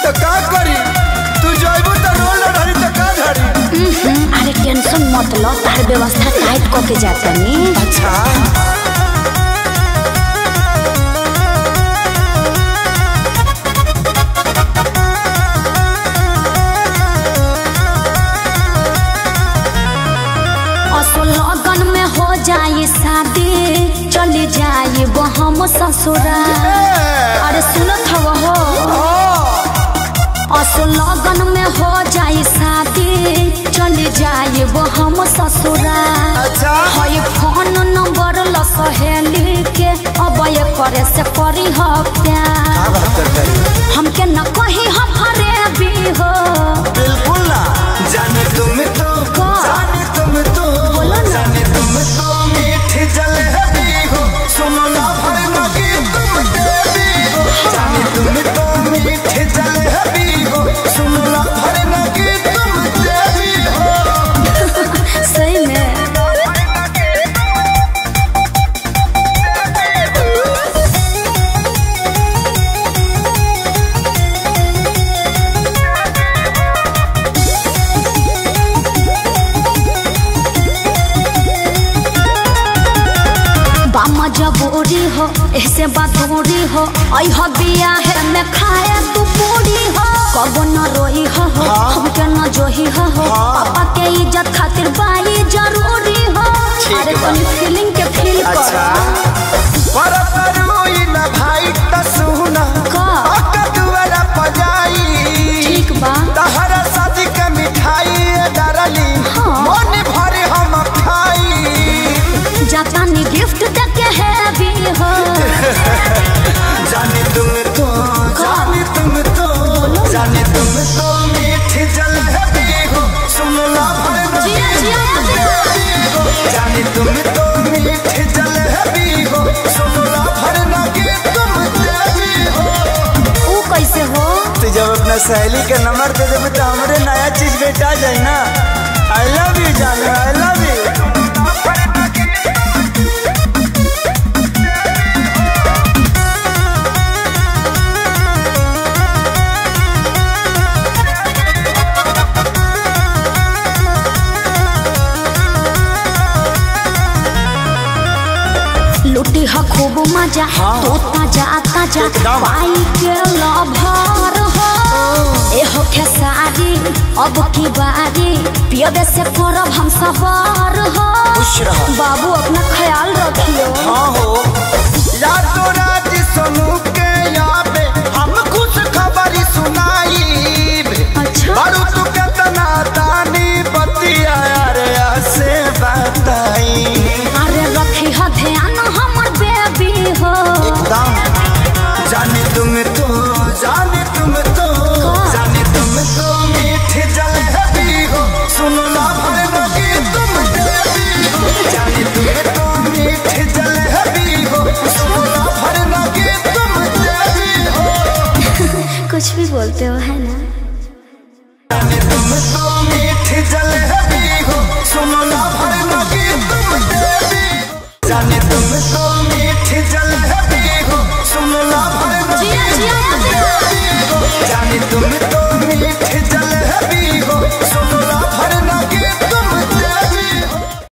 तो का करी तू जाइबो तो रोल धरी तो का धरी। अरे टेंशन मत लो, तार व्यवस्था टाइट क के जाता नी। अच्छा लगन में हो जाए शादी, चली जाए वो हम ससुराल। अरे सुनत हो लगन में हो जाए शादी, चली जाए वो हम ससुराल। अच्छा है फोन नंबर ल सहेली के, अब ये करे से करी हो प्यार। हमके न कही हम फरेबी हो, बिल्कुल ना जाने तुम तो जाने तुम तो जाने तुम तो मीठी जलेबी हो, सुनो ना भर मगी तुम देवी हो। जाने तुम तो मीठी जलेबी हो, सुनो ना भर मगी तुम देवी हो। सही में जबूरी हो ऐसे बातूरी हो, आई हो बिया है मैं खाए तू पूरी हो। कबो न रोही हो हमके न जोही हो, पापा के इज्जत खातिर बाई जरूरी हो। अरे कोई फीलिंग के फील कर पर करूई ना भाई त सुना का दुआरा पजाई। ठीक बा तहरा शादी के मिठाई डरली मन भरे हम खाई। जाता नी गिफ्ट देके है भी हो। जाने तुम तो जाने तुम तो जाने तुम तो मीठी जलेबी हो, सुनो ना भर जाने तुम तो मीठी जलेबी हो, सुनो ना भर लगे तुम देवी हो। वो कैसे हो? तू जब अपना सहेली के नंबर दे देबे तो हमरे नया चीज बेटा जाए ना। आई लव यू जाने आई लव यू। लुटी हा खूब मजा तो ताजा ताजा पाई के लभर हो। ए हो खेसारी अब की बारी, पियबे से करब हम सवार हो। बाबू अपना ख्याल रखियो। हाँ हो रातों रात सोनू के याबे हम खुश खबरी सुनाई। अच्छा बारू तू कितना तानी बतिया रे से बताई। अरे रखी हा ध्यान हमर बेबी हो। एकदम जाने तुम तो जाने तुम तो जाने तुम तो मीठी जलेबी हो, सुनो ना भर लगी तुम देवी हो। जाने तुम तो मीठी जलेबी हो, सुनो ना भर लगी तुम देवी हो। कुछ भी बोलते हो है ना। जाने तुम तो मीठी जलेबी हो, सुनो ना भर लगी तुम देवी हो। जाने तुम तो मीठी जलेबी हो, सुनो ना भर लगी तुम देवी हो। जाने तुम तो मीठी जलेबी हो।